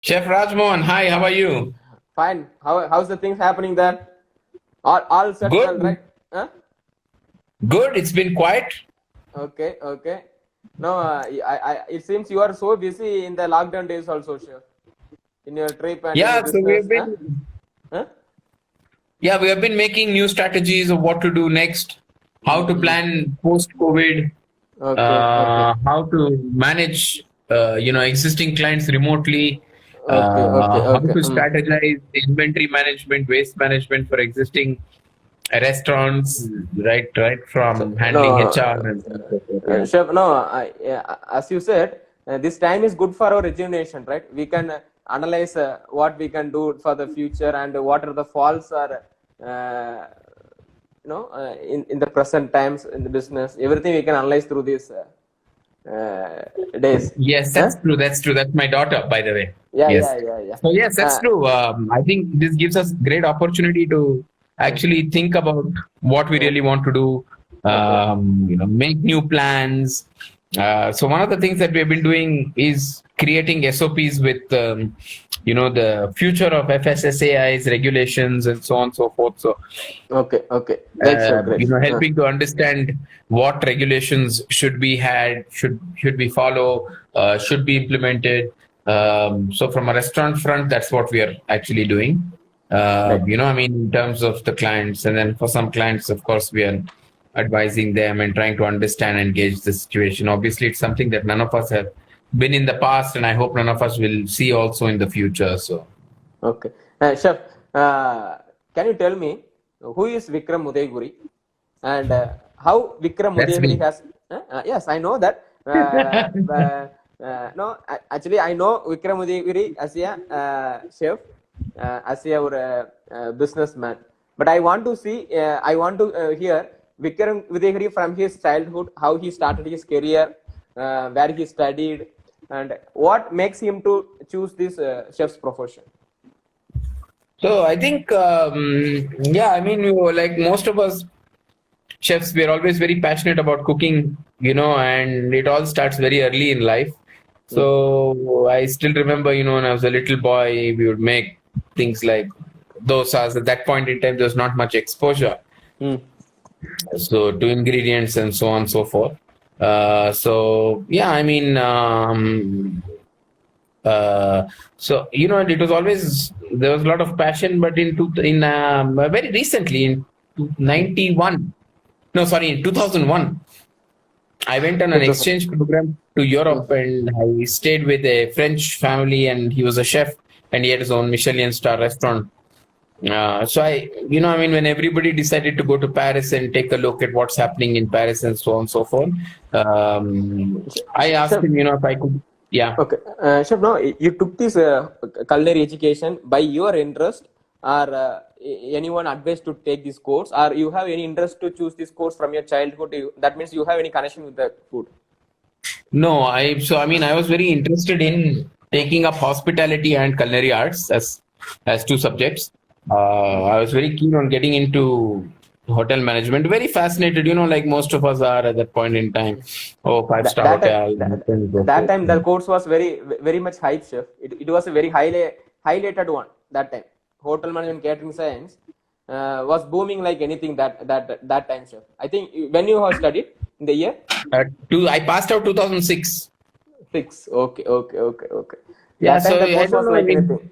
Chef Rajmohan, hi, how are you? Fine. How's the things happening there? All settled, Good, right? Huh? good. It's been quiet. Okay, okay. No, it seems you are so busy in the lockdown days also, sure. In your trip and in your Yeah, so we business. have Huh? been, Huh? yeah, we have been making new strategies of what to do next, how to Mm-hmm. plan post-COVID, Okay, okay, how to manage, existing clients remotely, okay, okay, how okay. to strategize inventory management, waste management for existing restaurants, right So from handling no, HR and so forth. Yeah. Chef, no. As you said, this time is good for our rejuvenation, right? We can analyze what we can do for the future and what are the faults or in the present times in the business. Everything we can analyze through these days. Yes, Huh? that's true. That's true. That's my daughter, by the way. Yeah, Yes. yeah, yeah, yeah. So yes, that's Uh, true. I think this gives us great opportunity to uh, actually think about what we uh, really want to do. okay. Make new plans. So one of the things that we have been doing is creating SOPs with, the future of FSSAI's regulations and so on and so forth. So Okay, okay. Great, chef, great. helping to understand what regulations should be had, should be follow, should be implemented. So from a restaurant front, that's what we are actually doing. Right. In terms of the clients, and then for some clients, of course, we are advising them and trying to understand and gauge the situation. Obviously, it's something that none of us have been in the past, and I hope none of us will see also in the future. So. Okay. Chef, can you tell me who is Vikram Udaygiri and how Vikram That's Udaygiri me. has? Yes, I know that. No, actually, I know Vikram Udaygiri as a chef, as a businessman. But I want to see, I want to hear Vikram Udaygiri from his childhood, how he started his career, where he studied, and what makes him to choose this chef's profession. So I think, like most of us chefs, we're always very passionate about cooking, and it all starts very early in life. Mm. So I still remember, when I was a little boy, we would make things like dosas. At that point in time, there was not much exposure. Mm. So to ingredients and so on and so forth. It was always there was a lot of passion, but very recently in 91, no, sorry, in 2001, I went on an 2000. exchange program to Mm. Europe, and I stayed with a French family, and he was a chef, and he had his own Michelin star restaurant. When everybody decided to go to Paris and take a look at what's happening in Paris and so on and so forth, I asked Chef, him, if I could, yeah. okay. Chef, no, you took this culinary education by your interest, or anyone advised to take this course, or you have any interest to choose this course from your childhood? That means you have any connection with the food. No, I was very interested in taking up hospitality and culinary arts as two subjects. I was very keen on getting into hotel management. Very fascinated, like most of us are at that point in time. Oh, That five-star that hotel. that time the course was very much hype, chef. It was a very highlighted one that time. Hotel management catering science was booming like anything that time, chef. I think when you have studied in the year I passed out 2006. six. Okay, okay, okay, okay. Yeah, That time so the I course don't was know. like anything.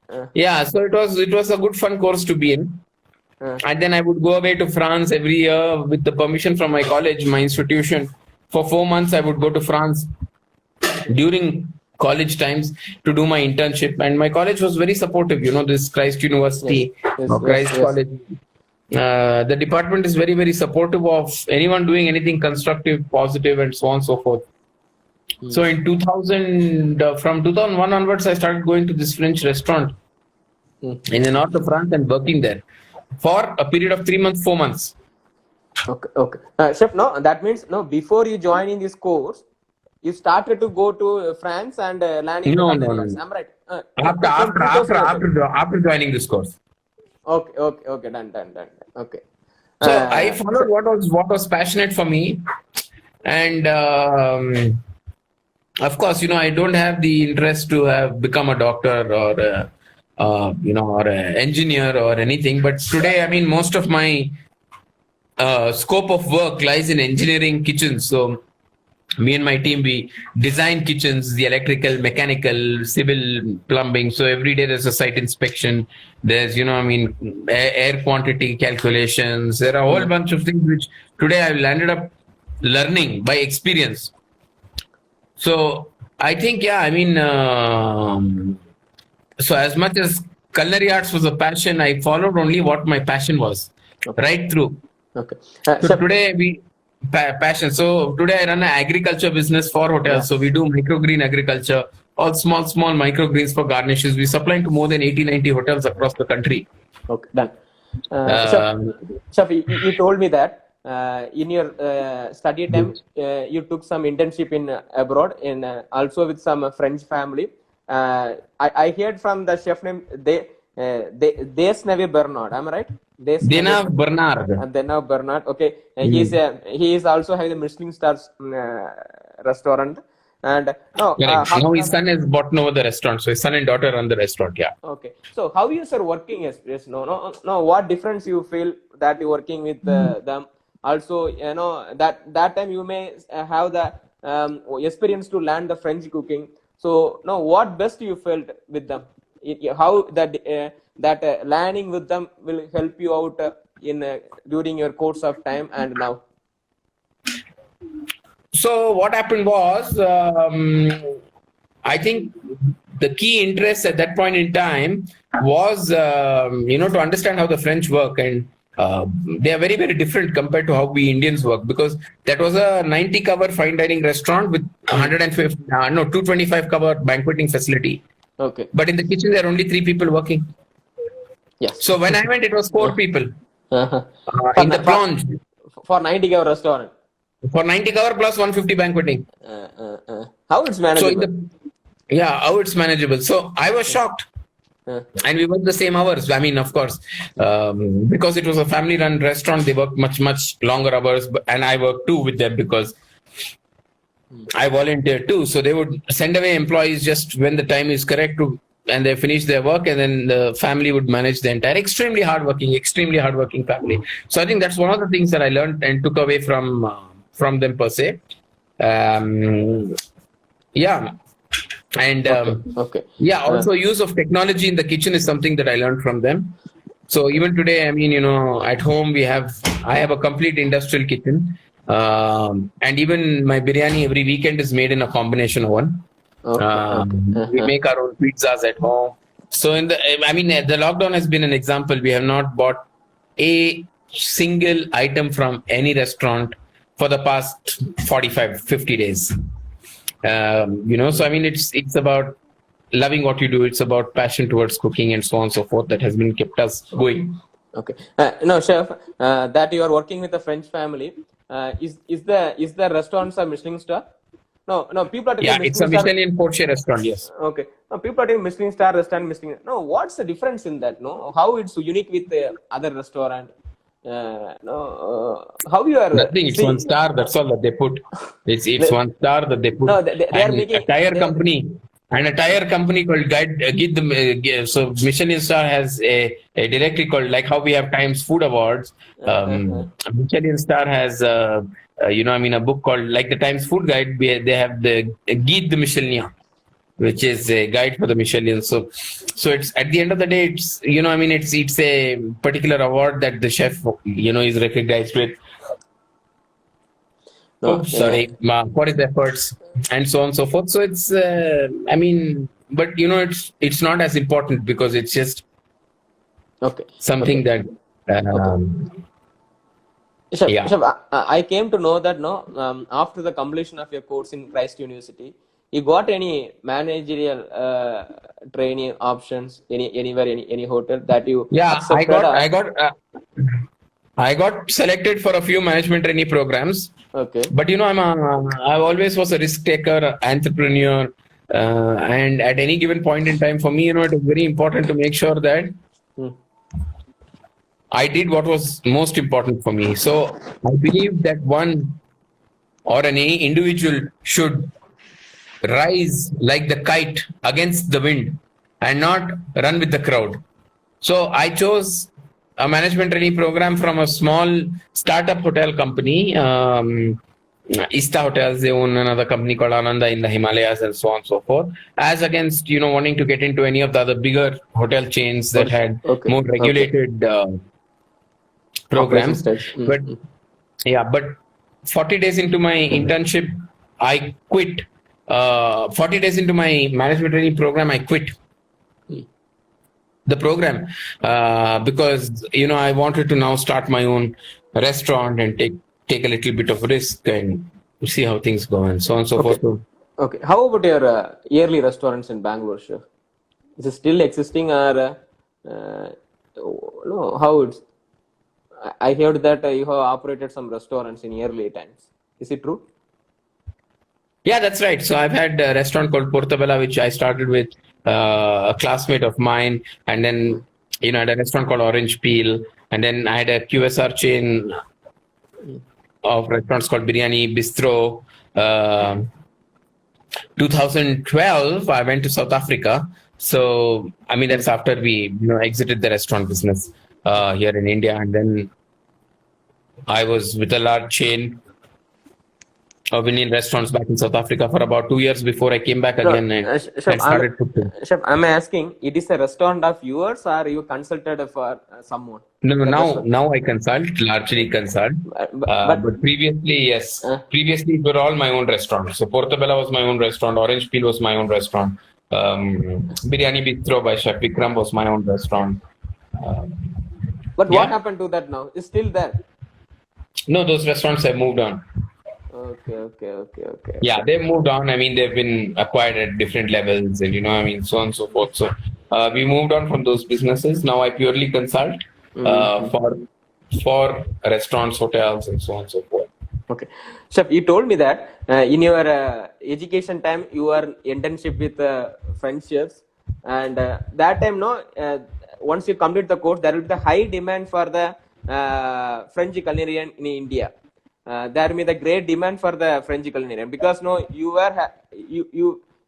Uh, Yeah, so it was a good fun course to be in. uh, And then I would go away to France every year with the permission from my college, my institution. For 4 months, I would go to France during college times to do my internship. And my college was very supportive, this Christ yes, University yes, or yes, Christ yes. College. The department is very, very supportive of anyone doing anything constructive, positive, and so on and so forth. Mm. So in 2000, from 2001 onwards, I started going to this French restaurant Mm. in the north of France and working there for a period of 3 months, 4 months. Okay, okay. Chef, no, that means no. Before you join in this course, you started to go to France and learning the No, no, culinary no, arts. no. I'm right. From After, after, 2008. after, after joining this course. Okay, okay, okay. Done, done, done. Okay. So I So, followed what was passionate for me, and Of course, I don't have the interest to have become a doctor or or an engineer or anything. But today, I mean, most of my scope of work lies in engineering kitchens. So me and my team, we design kitchens, the electrical, mechanical, civil, plumbing. So every day there's a site inspection. There's, air quantity calculations. There are a whole bunch of things which today I've landed up learning by experience. So I think, yeah, I mean, so as much as culinary arts was a passion, I followed only what my passion was right through. Okay. So today passion. So today I run an agriculture business for hotels. Yeah. So we do microgreen agriculture, all small microgreens for garnishes. We supply to more than 80, 90 hotels across the country. Okay, done. Chef, you told me that in your study time, you took some internship in abroad, in also with some French family. I heard from the chef name Desnave Bernard. Am I right? Desnave Bernard. Desnave Bernard. Okay, he is also having the Michelin stars restaurant. And no, his son has bought over the restaurant. So his son and daughter run the restaurant. Yeah. Okay. So how is your working experience? No. What difference you feel that you working with them? Also, that time you may have the experience to learn the French cooking. So, what best you felt with them? How that learning with them will help you out in during your course of time and now? So what happened was, I think the key interest at that point in time was, to understand how the French work, and they are very, very different compared to how we Indians work, because that was a 90 cover fine dining restaurant with 225 cover banqueting facility. Okay. But in the kitchen, there are only 3 people working. Yes. So when I went, it was 4 people in the plunge. For 90 cover restaurant. For 90 cover plus 150 banqueting. How it's manageable? How it's manageable. So I was shocked. And we worked the same hours. I mean, of course, because it was a family-run restaurant, they worked much, much longer hours. And I worked too with them because I volunteered too. So they would send away employees just when the time is correct and they finish their work, and then the family would manage the entire extremely hardworking family. So I think that's one of the things that I learned and took away from them per se. And also use of technology in the kitchen is something that I learned from them. So even today, I mean, at home I have a complete industrial kitchen, and even my biryani every weekend is made in a combination oven. We make our own pizzas at home. So the lockdown has been an example. We have not bought a single item from any restaurant for the past 45, 50 days. So I mean, it's about loving what you do. It's about passion towards cooking and so on and so forth that has been kept us going. Okay. No, chef, that you are working with a French family. Is the restaurant a Michelin star? No. People are taking it's a Michelin Porsche restaurant. Yes. Okay. No, people are taking Michelin star restaurant. No, what's the difference in that? No, how it's unique with the other restaurant? How you are? Nothing. It's 1 star. That's all that they put. It's 1 star that they put. No, they are making a tire company called Guide. So Michelin star has a directory called, like how we have Times Food Awards. Michelin star has a book called, like the Times Food Guide. They have the Guide de Michelin, which is a guide for the Michelin. So it's, at the end of the day, it's it's a particular award that the chef is recognized with. For his efforts and so on and so forth. So it's but it's not as important because it's just something that. Chef, I came to know that after the completion of your course in Christ University, you got any managerial training options anywhere, any hotel that you accepted? I got selected for a few management training programs. Okay. But I always was a risk taker, entrepreneur, and at any given point in time, for me, it was very important to make sure that I did what was most important for me. So I believe that one or any individual should rise like the kite against the wind and not run with the crowd. So I chose a management training program from a small startup hotel company. Ista Hotels, they own another company called Ananda in the Himalayas and so on and so forth. As against, wanting to get into any of the other bigger hotel chains that had Okay. more Okay. regulated Operation programs. styles. But yeah, but 40 days into my internship, I quit. 40 days into my management training program, I quit the program because I wanted to now start my own restaurant and take a little bit of risk and see how things go and so on and so Okay. forth. So, Okay. How about your yearly restaurants in Bangalore, chef? Is it still existing or no? How it's? I heard that you have operated some restaurants in early times. Is it true? yeah, that's right. So I've had a restaurant called Portabella, which I started with a classmate of mine, and then I had a restaurant called Orange Peel, and then I had a QSR chain of restaurants called Biryani Bistro. 2012, I went to South Africa. So, I mean, that's after we exited the restaurant business here in India. And then I was with a large chain of Indian restaurants back in South Africa for about 2 years before I came back No, again chef, and started cooking. chef, I'm asking, it is a restaurant of yours or you consulted for someone? No, The restaurant. now I consult, largely consult. But previously, yes. Previously, it were all my own restaurants. So Portabella was my own restaurant. Orange Peel was my own restaurant. Biryani Bistro by Chef Vikram was my own restaurant. But what happened to that now? It's still there. No, those restaurants have moved on. Okay. Yeah, they've moved on. I mean, they've been acquired at different levels and, so on and so forth. So we moved on from those businesses. Now I purely consult for restaurants, hotels, and so on and so forth. Okay. Chef, you told me that in your education time, you were internship with French chefs. And that time, once you complete the course, there will be the high demand for the French culinary in India. There may be the great demand for the French culinary because you had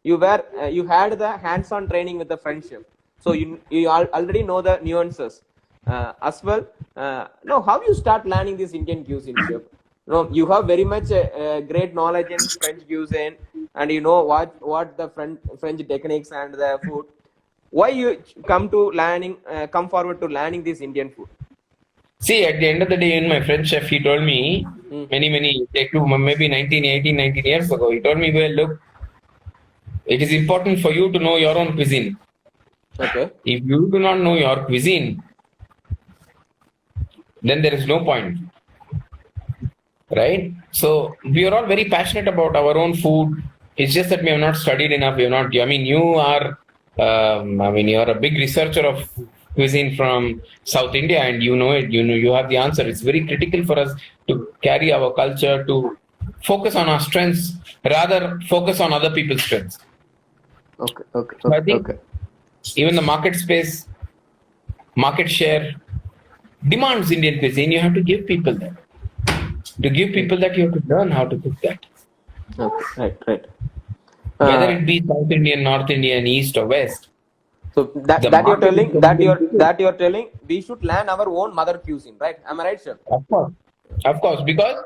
the hands-on training with the French chef, so you already know the nuances as well. How you start learning this Indian cuisine, chef? You have very much great knowledge in French cuisine, and you know what the French techniques and the food. Why you come forward to learning this Indian food? See, at the end of the day, my French chef, he told me maybe 19 years ago, he told me, well, look, it is important for you to know your own cuisine. Okay. If you do not know your cuisine, then there is no point. Right? So we are all very passionate about our own food. It's just that we have not studied enough. You are a big researcher of cuisine from South India, and you know it. You have the answer. It's very critical for us to carry our culture, to focus on our strengths, rather focus on other people's strengths. Okay. So I think even the market share demands Indian cuisine. You have to give people that. To give people that, you have to learn how to cook that. Okay, right. Whether it be South Indian, North Indian, East or West. So that you're telling we should learn our own mother cuisine, right? Am I right, sir? Of course, because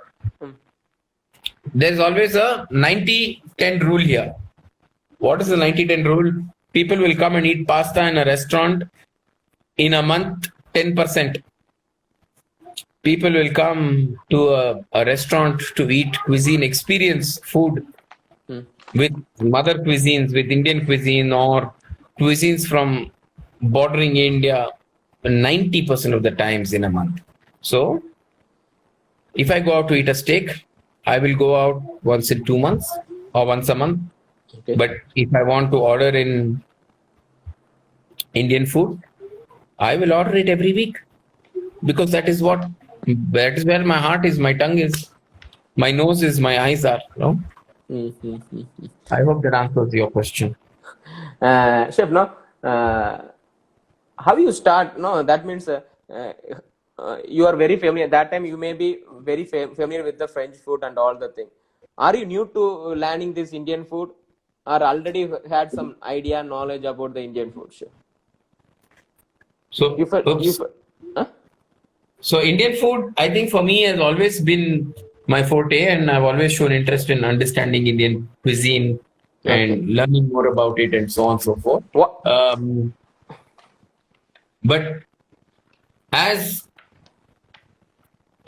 there's always a 90-10 rule here. What is the 90-10 rule? People will come and eat pasta in a restaurant. In a month, 10%. People will come to a restaurant to eat cuisine, experience food with mother cuisines, with Indian cuisine or cuisines from bordering India 90% of the times in a month. So, if I go out to eat a steak, I will go out once in 2 months or once a month. Okay. But if I want to order in Indian food, I will order it every week because that is where my heart is, my tongue is, my nose is, my eyes are. I hope that answers your question. Chef, how you start? That means you are very familiar. That time you may be very familiar with the French food and all the thing. Are you new to learning this Indian food? or already had some idea, knowledge about the Indian food, chef? So, You felt, oops. huh? So Indian food, I think for me has always been my forte, and I've always shown interest in understanding Indian cuisine Okay. and learning more about it and so on and so forth. What? But as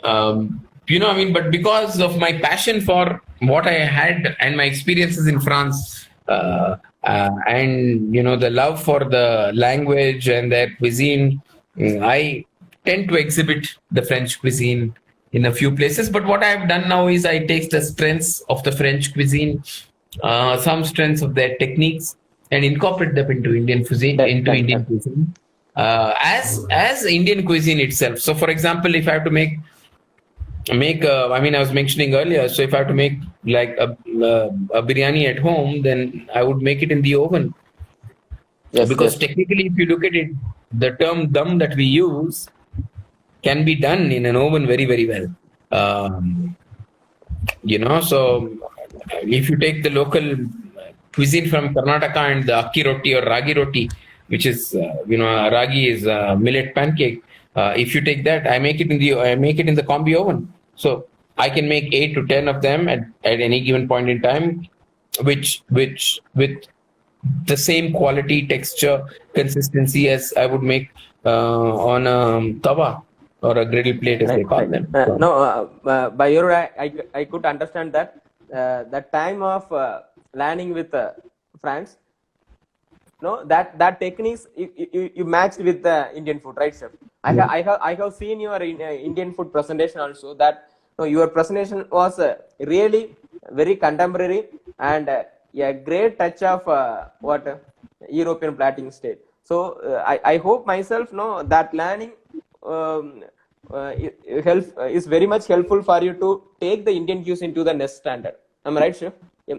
but because of my passion for what I had and my experiences in France, and the love for the language and their cuisine, I tend to exhibit the French cuisine in a few places. But what I've done now is I take the strengths of the French cuisine, some strengths of their techniques, and incorporate them into Indian cuisine. As Indian cuisine itself. So, for example, if I have to make I was mentioning earlier, so if I have to make like a biryani at home, then I would make it in the oven. Yes, because yes. technically, if you look at it, the term dum that we use can be done in an oven very, very well. So if you take the local cuisine from Karnataka and the akki roti or ragi roti, which is, ragi is millet pancake. If you take that, I make it in the combi oven. So I can make 8 to 10 of them at any given point in time, which with the same quality, texture, consistency as I would make on a tawa or a griddle plate, as they call them. By your I could understand that the time of learning with France. No, that techniques you matched with the Indian food, right, chef? I have seen your Indian food presentation also. That your presentation was really very contemporary and a great touch of European plating state. So I hope myself that learning is very much helpful for you to take the Indian cuisine to the next standard. Am I right, chef? So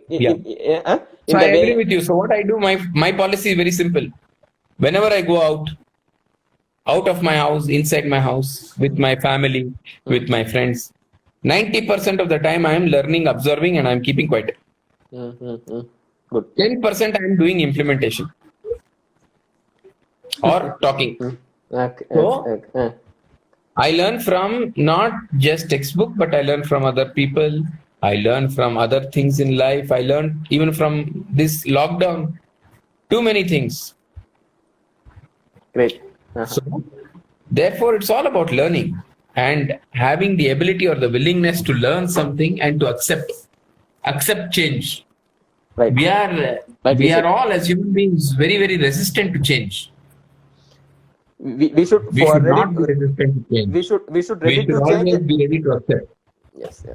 I agree with you. So what I do, my policy is very simple. Whenever I go out of my house, inside my house, with my family, with my friends, 90% of the time I am learning, observing, and I'm keeping quiet. Good. 10% I am doing implementation or talking. So I learn from not just textbook, but I learn from other people. I learn from other things in life. I learned even from this lockdown. Too many things. Great. So, therefore, it's all about learning and having the ability or the willingness to learn something and to accept change. Right. We are all, as human beings, very, very resistant to change. We should not be resistant to change. We should always be ready to accept. Yes.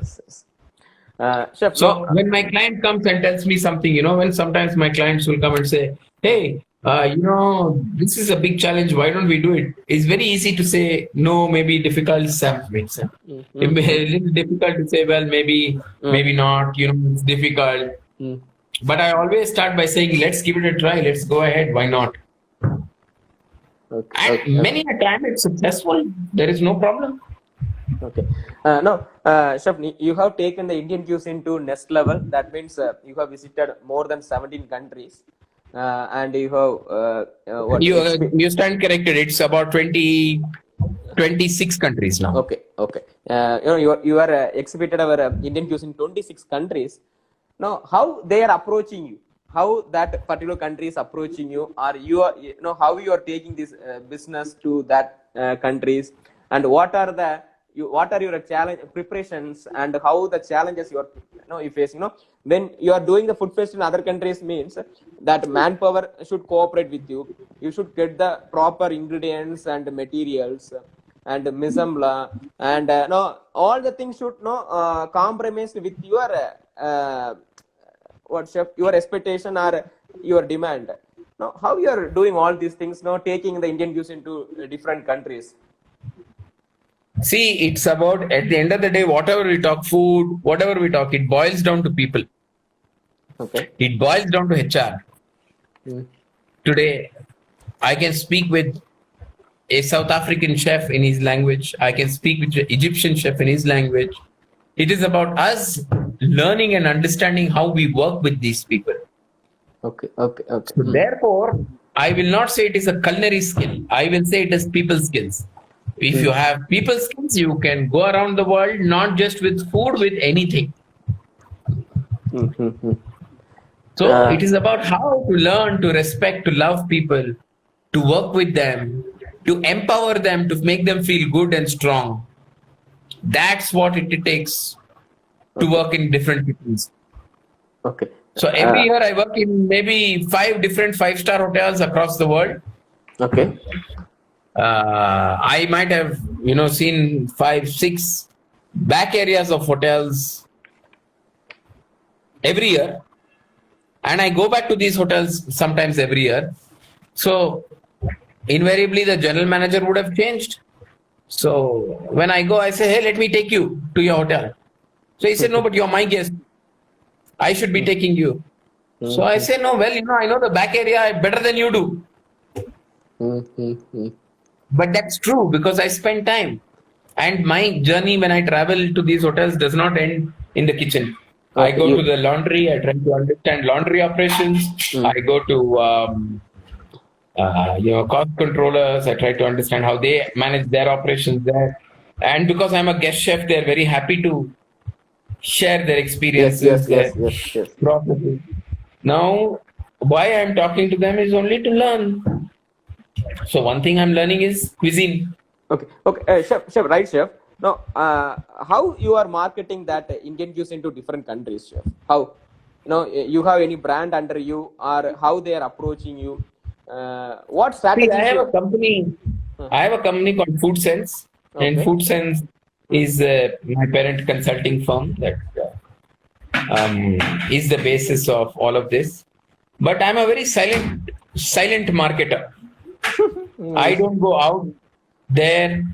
Chef, so when my client comes and tells me something, when sometimes my clients will come and say, hey, this is a big challenge, why don't we do it? It's very easy to say, no, maybe difficult. It's a little difficult to say, well, maybe not, it's difficult. But I always start by saying, let's give it a try. Let's go ahead. Why not? Many a time it's successful. There is no problem. Okay. Chef, you have taken the Indian cuisine to next level. That means you have visited more than 17 countries. And you have... you stand corrected. It's about 26 countries now. Okay. You are exhibited our Indian cuisine in 26 countries. Now, how they are approaching you? How that particular country is approaching you? Or how you are taking this business to that countries? And what are your challenge preparations and how the challenges you face? When you are doing the food fest in other countries, means that manpower should cooperate with you. You should get the proper ingredients and materials and mise en place, and all the things should compromise with your your expectation or your demand. Now, how you are doing all these things? Taking the Indian cuisine to different countries. See, it's about, at the end of the day, whatever we talk food, whatever we talk, it boils down to people. Okay. It boils down to HR. Today, I can speak with a South African chef in his language. I can speak with an Egyptian chef in his language. It is about us learning and understanding how we work with these people. Okay. Okay. Okay. So therefore, I will not say it is a culinary skill. I will say it is people skills. If you have people skills, you can go around the world, not just with food, with anything. So it is about how to learn to respect, to love people, to work with them, to empower them, to make them feel good and strong. That's what it takes to work in different peoples. Okay. So every year I work in maybe 5 different 5-star hotels across the world. Okay. I might have, seen 5, 6 back areas of hotels every year. And I go back to these hotels sometimes every year. So invariably the general manager would have changed. So when I go, I say, hey, let me take you to your hotel. So he said, no, but you're my guest. I should be taking you. So I say, no, well, I know the back area better than you do. But that's true because I spend time. And my journey when I travel to these hotels does not end in the kitchen. I go to the laundry. I try to understand laundry operations. I go to cost controllers. I try to understand how they manage their operations there. And because I'm a guest chef, they're very happy to share their experiences, their processes. Now, why I'm talking to them is only to learn. So one thing I'm learning is cuisine. Okay. Okay. Chef, right, chef. Now, how you are marketing that Indian cuisine to different countries, chef? How? You have any brand under you, or how they are approaching you? What strategy? See, I have a company called Food Sense, and Food Sense is my parent consulting firm that is the basis of all of this. But I'm a very silent marketer. I don't go out there,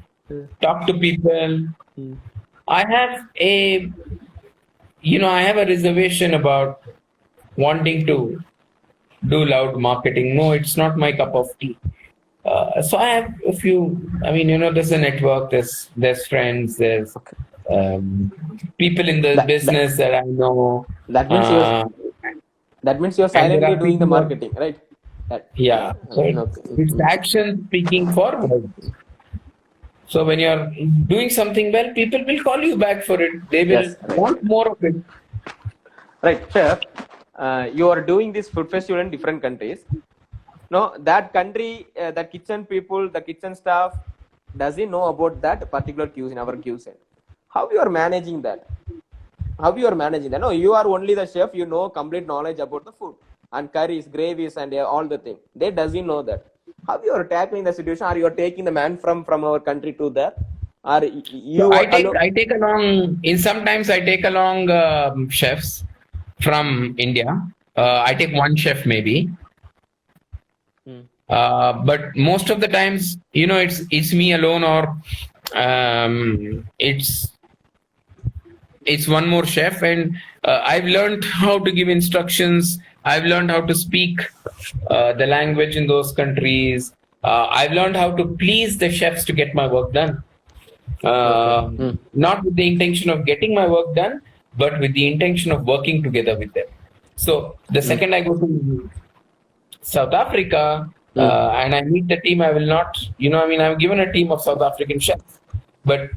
talk to people. I have a reservation about wanting to do loud marketing. No, it's not my cup of tea. So I have a few. There's a network. There's friends. There's people in the business that I know. That means you're silently doing the marketing, right? Yeah. So it's action speaking for words. So when you're doing something well, people will call you back for it. They will want more of it. Right, chef. You are doing this food festival in different countries. No, that country, the kitchen people, the kitchen staff, does he know about that particular cuisine, our cuisine? How you are managing that? No, you are only the chef. You know complete knowledge about the food and curries, gravies, and all the thing. They doesn't know that. How you are tackling the situation? Are you taking the man from our country to there? Are you? So I take along. Sometimes I take along chefs from India. I take one chef maybe. But most of the times, it's me alone, or it's one more chef, and I've learned how to give instructions. I've learned how to speak the language in those countries. I've learned how to please the chefs to get my work done. Not with the intention of getting my work done, but with the intention of working together with them. So the second I go to South Africa and I meet the team, I will not, I'm given a team of South African chefs, but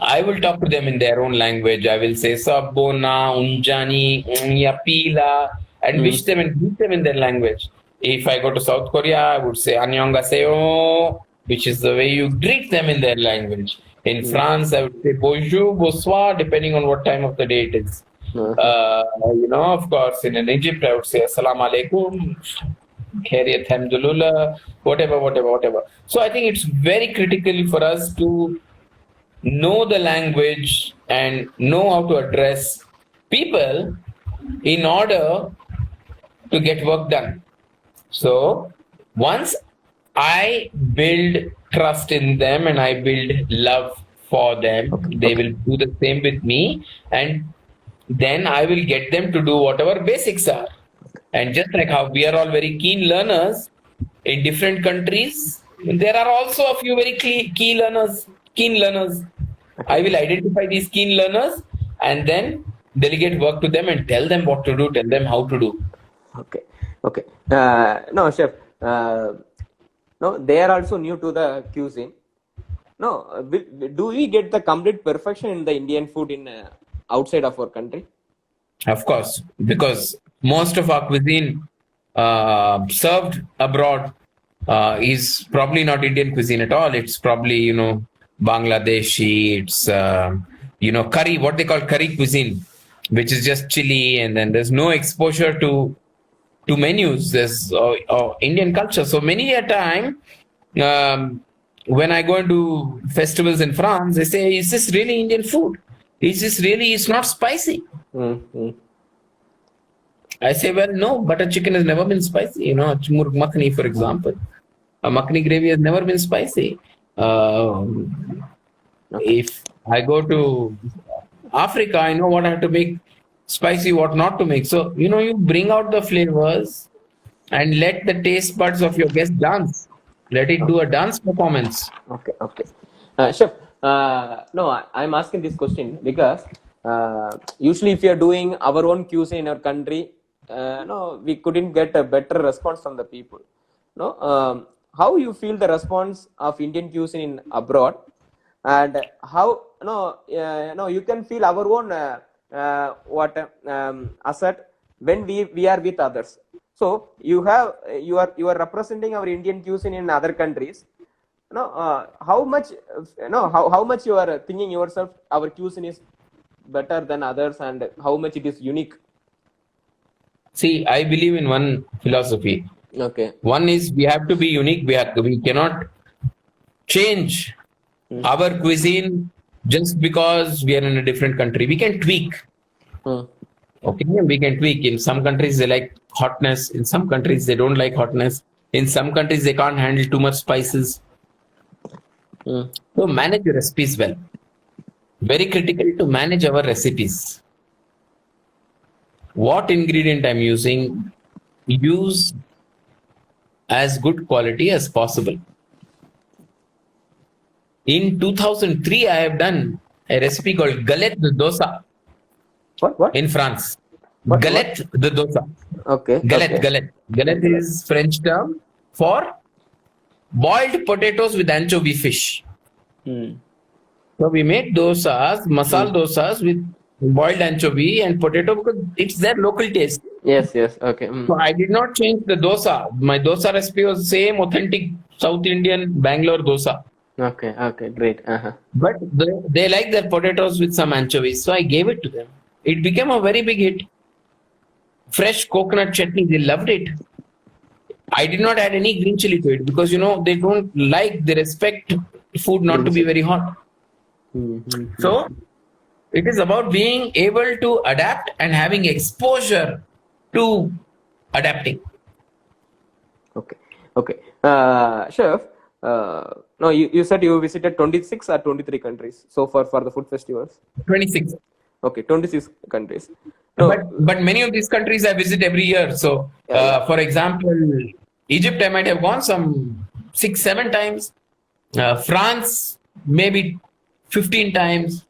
I will talk to them in their own language. I will say Sabona, Unjani, Yapila, and wish them and greet them in their language. If I go to South Korea, I would say Annyeonghaseyo, which is the way you greet them in their language. In France, I would say bonjour, bonsoir, depending on what time of the day it is. Of course, in Egypt, I would say assalamu alaikum, khairiyat, alhamdulillah, whatever. So I think it's very critical for us to know the language and know how to address people in order to get work done. So once I build trust in them and I build love for them, they will do the same with me, and then I will get them to do whatever basics are. And just like how we are all very keen learners in different countries, there are also a few very keen learners. I will identify these keen learners and then delegate work to them and tell them what to do, tell them how to do. Okay. Okay. No, chef. No, they are also new to the cuisine. No, do we get the complete perfection in the Indian food in outside of our country? Of course, because most of our cuisine served abroad is probably not Indian cuisine at all. It's probably, Bangladeshi, it's, curry, what they call curry cuisine, which is just chili, and then there's no exposure to menus. There's Indian culture. So many a time, when I go into festivals in France, they say, "Is this really Indian food? Is this really? It's not spicy." Mm-hmm. I say, well, no, butter chicken has never been spicy. Murg makhani, for example, a makhani gravy has never been spicy. If I go to Africa, I know what I have to make spicy, what not to make. So, you bring out the flavors and let the taste buds of your guest dance. Let it do a dance performance. Okay, okay. Chef, no, I'm asking this question because usually if you're doing our own cuisine in our country, no, we couldn't get a better response from the people. No, how you feel the response of Indian cuisine in abroad, and how no, you can feel our own asset when we are with others. So you are representing our Indian cuisine in other countries. How much how much you are thinking yourself our cuisine is better than others, and how much it is unique? See, I believe in one philosophy. Okay. One is we have to be unique. We cannot change our cuisine just because we are in a different country. We can tweak. Okay, we can tweak. In some countries they like hotness. In some countries they don't like hotness. In some countries they can't handle too much spices. So manage your recipes well. Very critical to manage our recipes. What ingredient I'm using, use as good quality as possible. In 2003, I have done a recipe called galette de dosa. What? In France. What? Galette de dosa. Okay. Galette, okay. galette. Galette is French term for boiled potatoes with anchovy fish. So we made dosas, masala dosas with boiled anchovy and potato because it's their local taste. Yes, okay. So I did not change the dosa. My dosa recipe was the same authentic South Indian Bangalore dosa. Okay, great. But they like their potatoes with some anchovies. So I gave it to them. It became a very big hit. Fresh coconut chutney, they loved it. I did not add any green chili to it because, they don't like, they respect food not to be very hot. So it is about being able to adapt and having exposure to adapting. Okay. Chef, no, you said you visited 26 or 23 countries so far for the food festivals? 26. Okay, 26 countries. No. But many of these countries I visit every year. So, for example, Egypt, I might have gone some 6-7 times. France, maybe 15 times.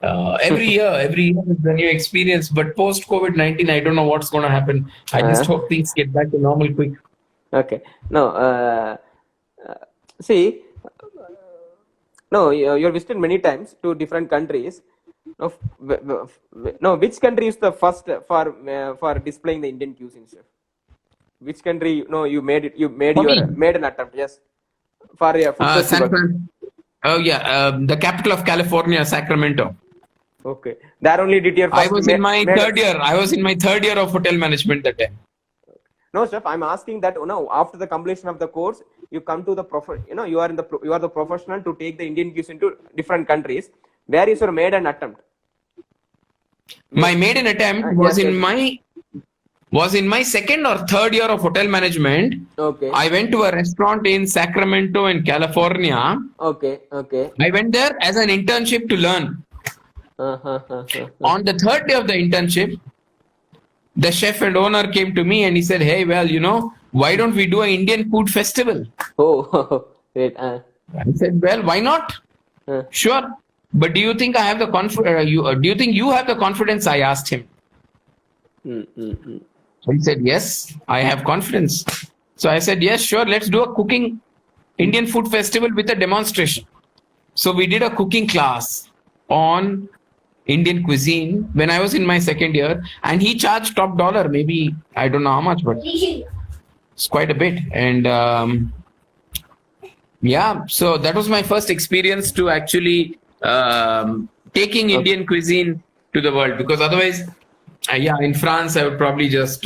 Every year is a new experience. But post COVID-19, I don't know what's going to happen. I just hope things get back to normal quick. Okay. No, see, no, you're visited many times to different countries. No, which country is the first for displaying the Indian cuisine, chef? Which country? No, you made it. You made an attempt. Yes, for your food festival. The capital of California, Sacramento. Okay, there only did your first. I was in my third year. I was in my third year of hotel management that time. No, chef, I'm asking that. After the completion of the course, you come to the you are the professional to take the Indian cuisine to different countries. Where is your maiden attempt? My maiden attempt was in my second or third year of hotel management. Okay. I went to a restaurant in Sacramento in California. Okay. I went there as an internship to learn. On the third day of the internship, the chef and owner came to me and he said, "Hey, well, why don't we do an Indian food festival?" Oh, great. I said, "Well, why not?" Sure. But do you think I have the do you think you have the confidence? I asked him. So he said, yes, I have confidence. So I said, yes, sure, let's do a cooking Indian food festival with a demonstration. So we did a cooking class on Indian cuisine when I was in my second year, and he charged top dollar, maybe I don't know how much, but it's quite a bit. And yeah, so that was my first experience to actually taking Indian cuisine to the world, because otherwise, yeah, in France, I would probably just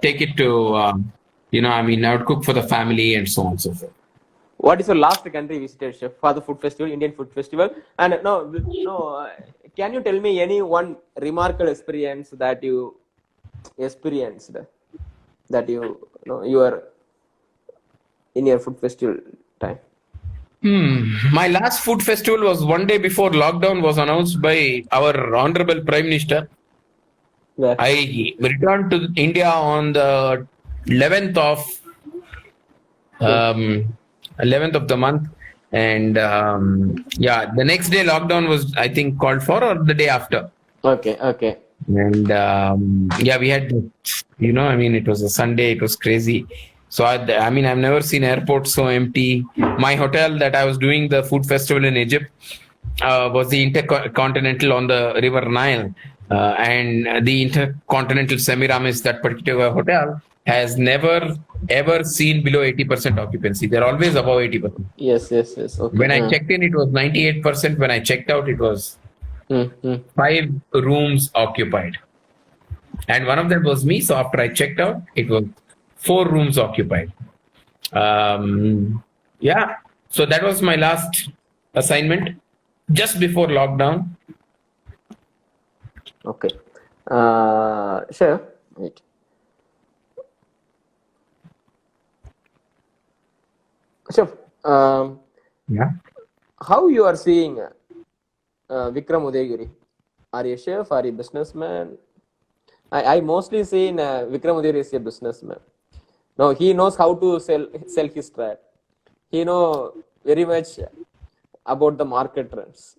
take it to, I would cook for the family and so on and so forth. What is your last country visited, chef, for the food festival, Indian food festival? And can you tell me any one remarkable experience that you experienced that you are in your food festival time? My last food festival was one day before lockdown was announced by our Honorable Prime Minister. Yeah. I returned to India on the 11th of the month, and the next day lockdown was, I think, called for, or the day after. Okay. And we had, it was a Sunday. It was crazy. So I've never seen airports so empty. My hotel that I was doing the food festival in Egypt was the Intercontinental on the River Nile, and the Intercontinental Semiramis, that particular hotel, has never ever seen below 80% occupancy. They're always above 80%. Yes. Okay. When I checked in, it was 98%. When I checked out, it was 5 rooms occupied. And one of them was me. So after I checked out, it was 4 rooms occupied. So that was my last assignment just before lockdown. Okay. Chef, wait. Chef, how you are seeing Vikram Udaygiri? Are you a chef? Are you a businessman? I mostly see in Vikram Udaygiri is a businessman. No, he knows how to sell his trade. He knows very much about the market trends.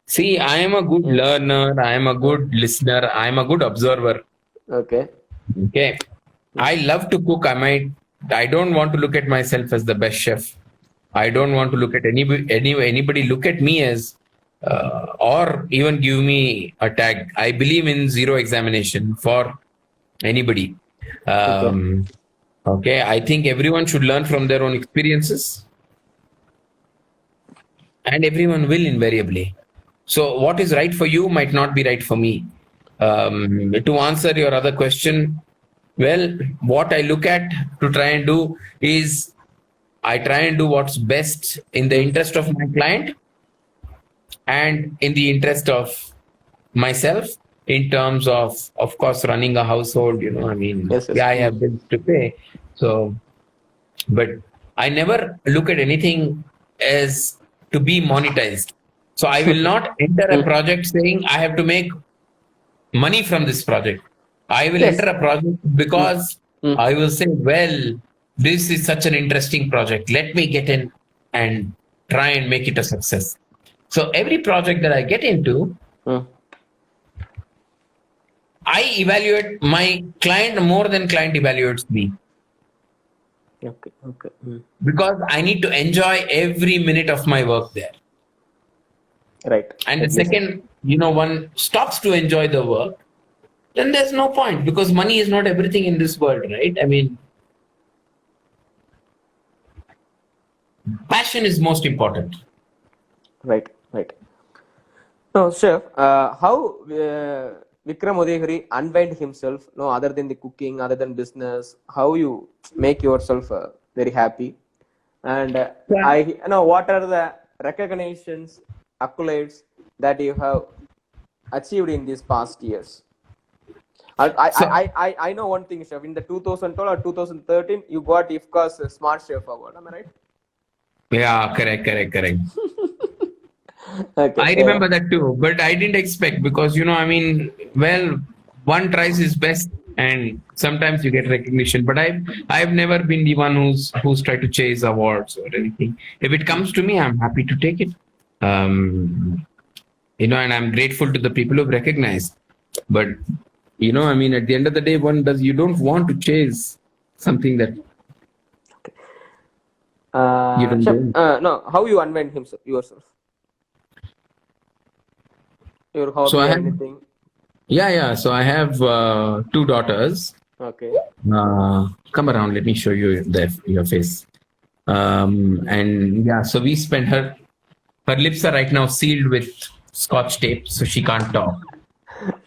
See, I am a good learner. I am a good listener. I am a good observer. Okay. I love to cook. I don't want to look at myself as the best chef. I don't want to look at anybody look at me as or even give me a tag. I believe in zero examination for anybody. I think everyone should learn from their own experiences, and everyone will invariably. So what is right for you might not be right for me. To answer your other question, well, what I look at to try and do is I try and do what's best in the interest of my client and in the interest of myself, in terms of course, running a household. Yes. I have bills to pay. So, but I never look at anything as to be monetized. So I will not enter a project saying I have to make money from this project. I will enter a project because I will say, well, this is such an interesting project. Let me get in and try and make it a success. So every project that I get into, I evaluate my client more than client evaluates me. Okay. Because I need to enjoy every minute of my work there. Right. And the second, one stops to enjoy the work, then there's no point, because money is not everything in this world, right? Passion is most important. Right. So, chef, how Vikram Udaygiri unwind himself, other than the cooking, other than business, how you make yourself very happy? And what are the recognitions, accolades that you have achieved in these past years? I know one thing, chef. In the 2012 or 2013, you got IFCA's Smart Chef Award. Am I right? Yeah, correct. Okay. I remember that too, but I didn't expect, because one tries his best, and sometimes you get recognition. But I've never been the one who's tried to chase awards or anything. If it comes to me, I'm happy to take it. And I'm grateful to the people who've recognized. But I mean, at the end of the day, you don't want to chase something that you don't Chef, do. no, how you unwind yourself? Your So hobby I or have, anything? yeah. So I have two daughters. Okay. Come around, let me show you your face. And yeah, so we spent her lips are right now sealed with scotch tape, so she can't talk.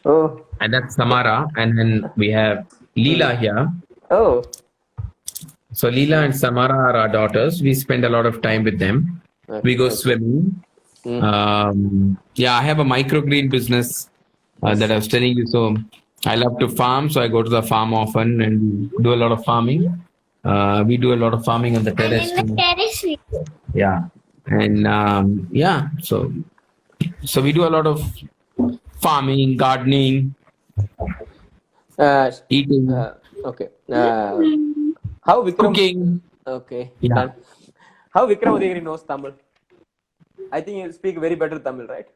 Oh. And that's Samara. And then we have Hmm. Leela here. Oh. So Leela and Samara are our daughters. We spend a lot of time with them. We Okay. go Okay. swimming. Hmm. Yeah, I have a microgreen business that I was telling you. So I love to farm, so I go to the farm often and do a lot of farming. We do a lot of farming on the terrace too. Yeah, and yeah, so we do a lot of farming, gardening, Uh, eating, okay. How Vikram? cooking. Okay. Yeah. Done. How Vikram Udaygiri knows Tamil? I think you speak very better Tamil, right?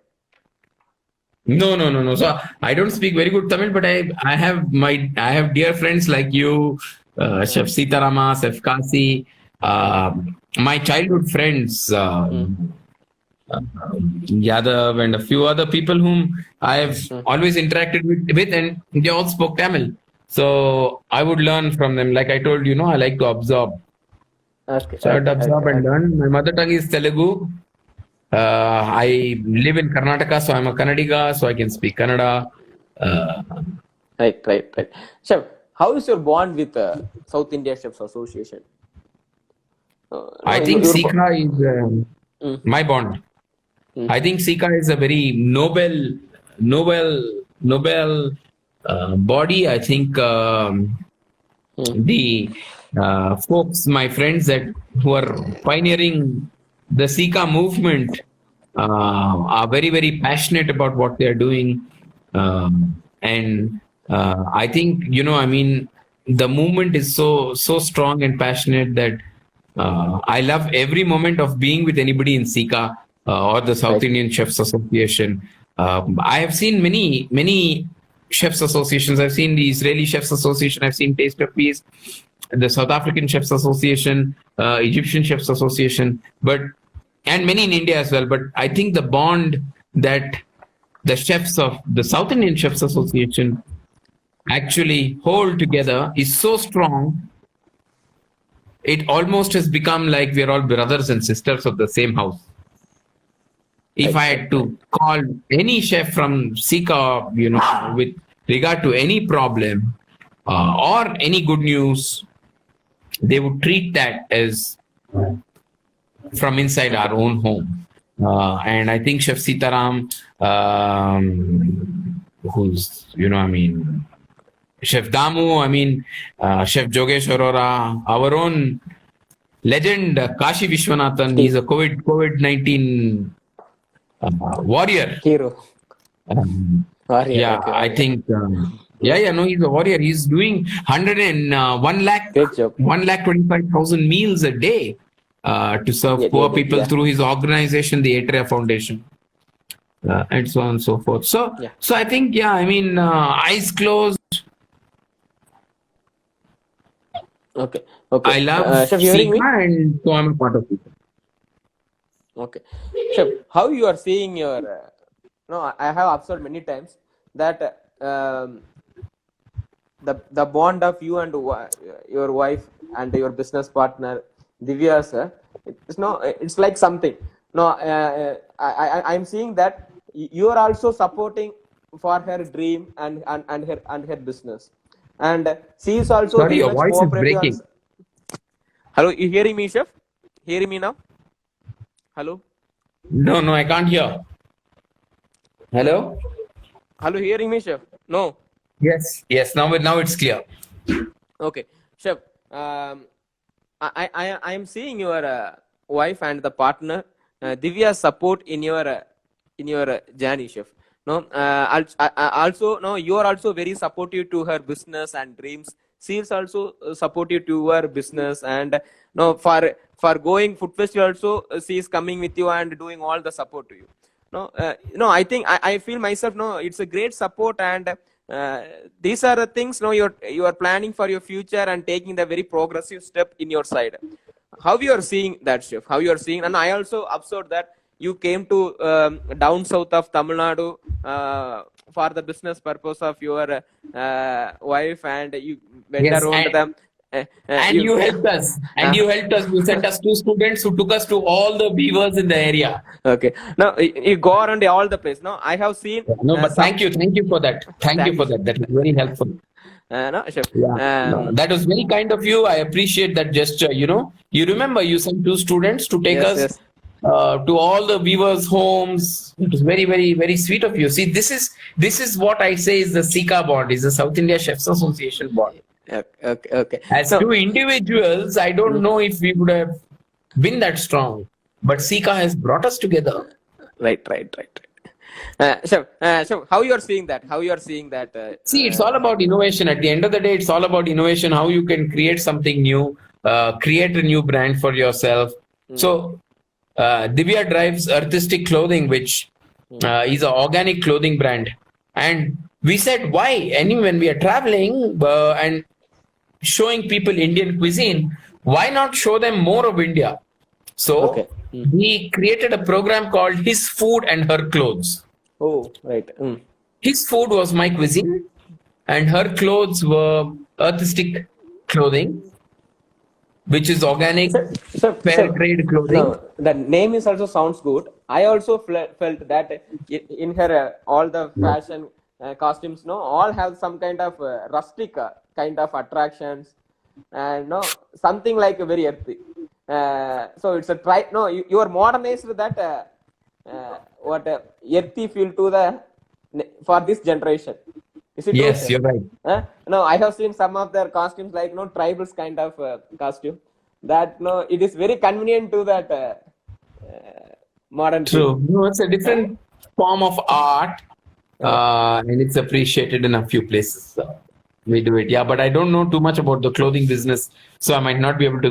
No. So I don't speak very good Tamil, but I have dear friends like you, Chef Sitarama, Chef Kasi, my childhood friends, Yadav, and a few other people whom I have always interacted with, and they all spoke Tamil. So I would learn from them. Like I told you, I like to absorb. Okay. So I would Okay. absorb Okay. and learn. My mother tongue is Telugu. I live in Karnataka, so I'm a Kannadiga, so I can speak Kannada. Right. Right. Right. Chef, how is your bond with South India Chefs Association? No, I think your Sika is my bond. I think Sika is a very noble body. I think the folks, my friends who are pioneering the Sika movement, are very, very passionate about what they are doing. And I think, I mean, the movement is so strong and passionate that I love every moment of being with anybody in Sika or the South Right. Indian Chefs Association. I have seen many chefs associations. I've seen the Israeli Chefs Association. I've seen Taste of Peace, the South African Chefs Association, Egyptian Chefs Association, and many in India as well. But I think the bond that the chefs of the South Indian Chefs Association actually hold together is so strong. It almost has become like we're all brothers and sisters of the same house. If I had to call any chef from Sika, with regard to any problem or any good news, they would treat that as from inside our own home. And I think Chef Sitaram, who's, Chef Damu, Chef Jogesh Arora, our own legend, Kashi Vishwanathan, he's a COVID-19 warrior. Hero. Warrior. Yeah, Okay, I warrior. think, he's a warrior. He's doing 1 lakh, Great job. 1,25,000 meals a day to serve poor people through his organization, the Atria Foundation, and so on and so forth. So I think, eyes closed. Okay. Okay. I love Chef, you hearing me? Sika, and so I'm a part of it. Okay. Chef, how you are seeing your... no, I have observed many times that the bond of you and your wife and your business partner, Divya sir, it's like something. No, I'm seeing that you are also supporting for her dream and her business. And she is also Sorry, very your much voice is cooperative. breaking. Hello, you hearing me, Chef? Hearing me now? Hello? No, I can't hear. Hello? Hello, hearing me, Chef? No. Yes. Now it's clear. Okay, Chef. I am seeing your wife and the partner Divya's support in your journey, Chef. No, also no, you are also very supportive to her business and dreams. She is also supportive to her business, and no, for going food festival also she is coming with you and doing all the support to you. No, I think I feel myself. No, it's a great support, and these are the things, no, you are planning for your future and taking the very progressive step in your side. How you are seeing that, Chef? How you are seeing? And I also observed that you came to down south of Tamil Nadu for the business purpose of your wife, and you went Yes, around them. and You you helped us. And you helped us. You sent us two students who took us to all the beavers in the area. okay. Now you go around all the place. No, I have seen No, but some. thank you for that. Thank you Thank for you. that. That was very helpful. No, Chef. Yeah, no, that was very kind of you. I appreciate that gesture. You know, you remember you sent two students to take Yes, us yes. to all the weavers' homes. It was very, very, very sweet of you. See, this is what I say is the Sika bond, is the South India Chefs Association bond. Okay, okay. As No, two individuals, I don't know if we would have been that strong, but Sika has brought us together. right. Chef, how you are seeing that? How you are seeing that? See, it's all about innovation. At the end of the day, it's all about innovation. How you can create something new, create a new brand for yourself. So, Divya drives Earthistic Clothing, which is an organic clothing brand. And we said, why? And when we are traveling and showing people Indian cuisine, why not show them more of India? So, Okay. we created a program called His Food and Her Clothes. Oh, right. His food was my cuisine, and her clothes were Earthistic clothing, which is organic, fair trade clothing. No, the name is also sounds good. I also felt that in her all the fashion costumes, no, all have some kind of rustic kind of attractions, and no, something like very earthy. So it's a try. No, you are modernized that what earthy feel to the for this generation. Is it Yes, true, you're right. no, I have seen some of their costumes like no tribals kind of costume. That no, it is very convenient to that modern. True. No, it's a different form of art, and it's appreciated in a few places. So we do it. Yeah, but I don't know too much about the clothing business, so I might not be able to.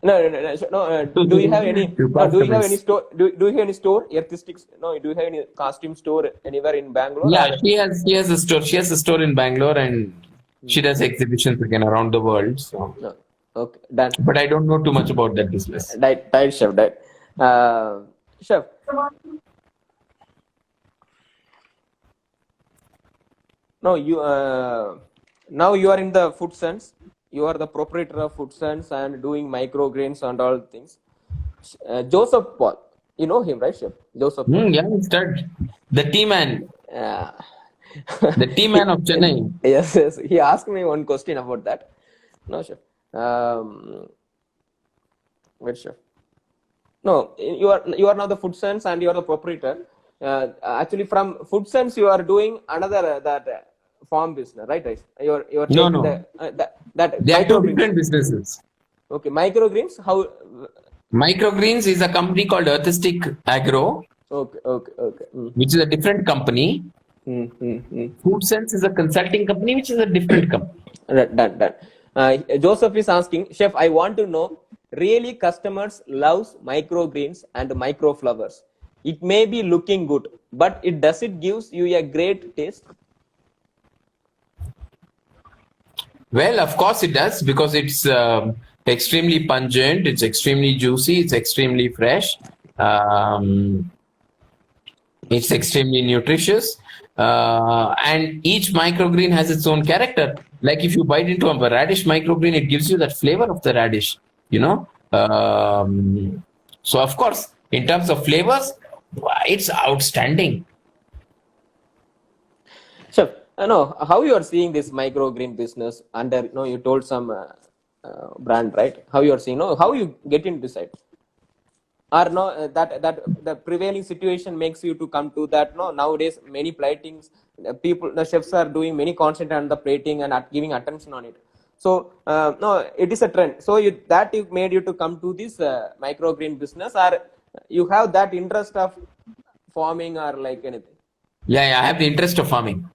No. Do you have any? To No, do you have any customize. store? Do you have any store? Earthistics? No. Do you have any costume store anywhere in Bangalore? Yeah, Or? she has a store. She has a store in Bangalore, and she does exhibitions again around the world. So, No. Okay, done. but I don't know too much about that business. Diet chef. Diet. Chef. No, you. Now you are in the food sense. You are the proprietor of food sense and doing microgreens and all things. Joseph Paul. You know him, right, Chef? Joseph Paul. Yeah, start the T man, Uh, the T man of Chennai. yes. He asked me one question about that. No, Chef. Wait, Chef. No, you are now the food sense and you are the proprietor. Actually, from food sense, you are doing another that farm business, right? Right. You are No, taking no. that They are two microgreens. different businesses. Okay, microgreens. How? Microgreens is a company called Earthistic Agro, Okay. which is a different company. Food Sense is a consulting company, which is a different company. Done. Joseph is asking, Chef, I want to know, really customers loves microgreens and microflowers. It may be looking good, but does it gives you a great taste? Well, of course it does, because it's extremely pungent, it's extremely juicy, it's extremely fresh, it's extremely nutritious, and each microgreen has its own character. Like if you bite into a radish microgreen, it gives you that flavor of the radish, you know. So of course, in terms of flavors, it's outstanding. Chef, no, how you are seeing this microgreen business under, no, you told some brand, right? How you are seeing, no, how you get into this side? Or no, that the prevailing situation makes you to come to that. No, nowadays many platings, the chefs are doing many content on the plating and giving attention on it. So no, it is a trend. So you made you to come to this microgreen business, or you have that interest of farming or like anything? Yeah, I have the interest of farming.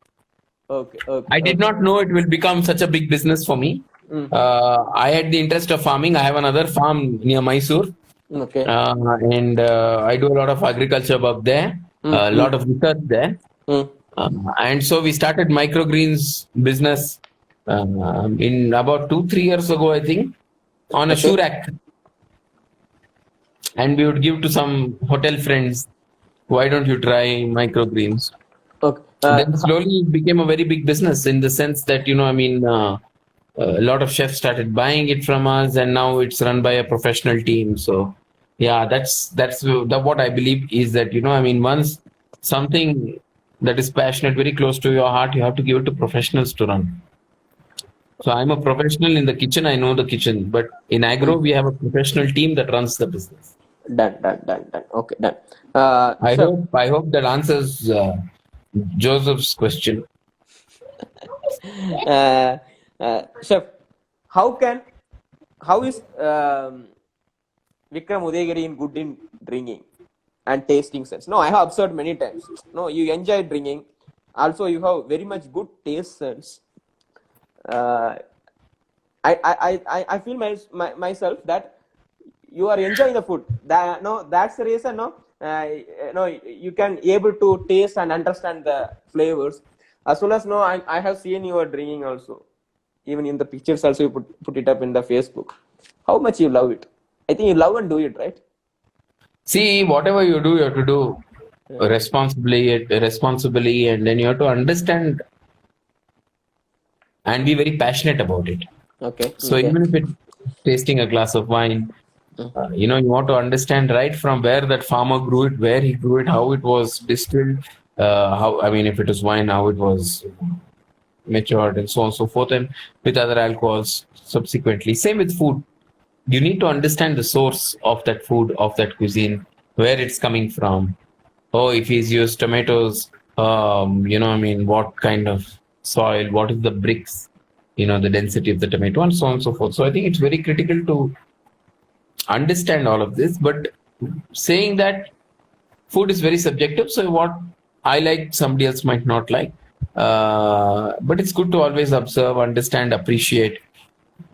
Okay. I did not know it will become such a big business for me. I had the interest of farming. I have another farm near Mysore. Okay. And I do a lot of agriculture work there, a lot of research there. And so we started Microgreens business in about 2-3 years ago, I think, on a Okay. shoe rack. And we would give to some hotel friends. Why don't you try Microgreens? Okay. Then slowly it became a very big business in the sense that, a lot of chefs started buying it from us, and now it's run by a professional team. So, yeah, what I believe is that, once something that is passionate, very close to your heart, you have to give it to professionals to run. So I'm a professional in the kitchen. I know the kitchen, but in agro, we have a professional team that runs the business. Done. Okay, done. I Chef, hope that answers Joseph's question. Chef, how is Vikram Udaygiri in good in drinking and tasting sense? No, I have observed many times. No, you enjoy drinking. Also, you have very much good taste sense. I feel myself that you are enjoying the food. That's the reason. You can able to taste and understand the flavors. As well as I have seen you are drinking also. Even in the pictures also you put it up in the Facebook. How much you love it? I think you love and do it, right? See, whatever you do, you have to do responsibly, and then you have to understand and be very passionate about it. Okay. So Okay. even if it's tasting a glass of wine, you want to understand right from where that farmer grew it, where he grew it, how it was distilled, if it was wine, how it was matured, and so on and so forth, and with other alcohols subsequently. Same with food. You need to understand the source of that food, of that cuisine, where it's coming from. Oh, if he's used tomatoes, what kind of soil, what is the bricks, the density of the tomato, and so on and so forth. So I think it's very critical to understand all of this. But saying that food is very subjective, so what I like, somebody else might not like. But it's good to always observe, understand, appreciate,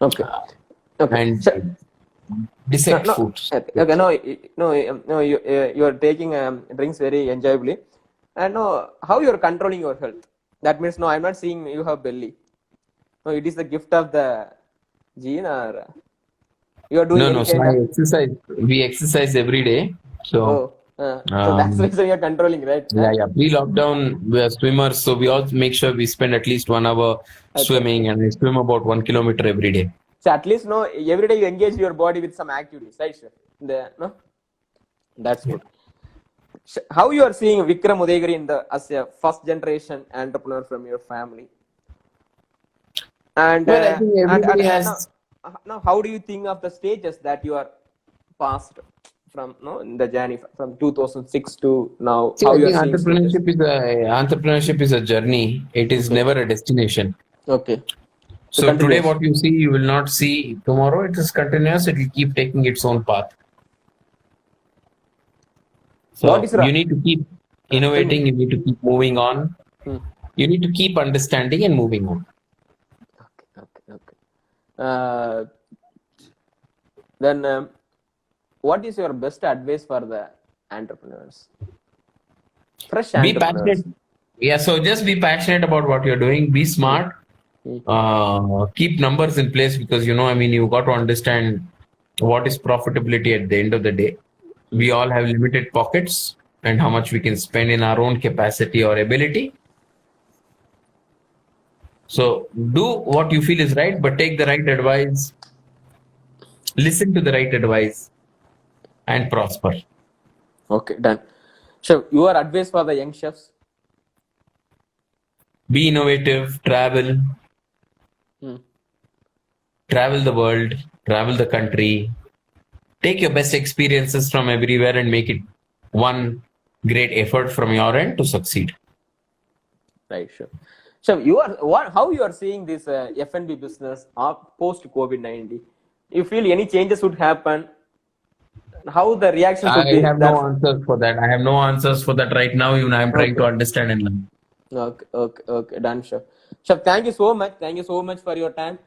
Okay. Okay. and dissect foods. Okay. You are taking drinks very enjoyably, and how you are controlling your health. That means I'm not seeing you have belly. No, it is the gift of the gene, or you are doing any So kind I of. exercise. We exercise every day. So. So that's the reason you're controlling, right? Yeah. Pre-lockdown, we are swimmers, so we all make sure we spend at least 1 hour swimming, and we swim about 1 kilometer every day. So at least every day you engage your body with some activities, right, sir? That's good. How you are seeing Vikram Udaygiri as a first generation entrepreneur from your family? And I think everybody has. Now, how do you think of the stages that you are passed from in the journey from 2006 to now? See, how I you think are seeing entrepreneurship is a journey. It is never a destination. Okay. So today, what you see, you will not see tomorrow. It is continuous. It will keep taking its own path. So you need to keep innovating. You need to keep moving on. You need to keep understanding and moving on. Okay. Then, what is your best advice for the entrepreneurs? Fresh entrepreneurs. Be passionate. Yeah. So just be passionate about what you're doing. Be smart. Keep numbers in place, because you got to understand what is profitability at the end of the day. We all have limited pockets and how much we can spend in our own capacity or ability. So do what you feel is right, but take the right advice, listen to the right advice, and prosper. Okay, done. So your advice for the young chefs? Be innovative, travel the world, travel the country, take your best experiences from everywhere and make it one great effort from your end to succeed. Right, sure. So how you are seeing this F&B business post COVID-19? You feel any changes would happen? How the reaction would be? I have no answers for that. I have no answers for that right now. Even I'm trying to understand and learn. Okay, done, Chef. Chef, thank you so much. Thank you so much for your time.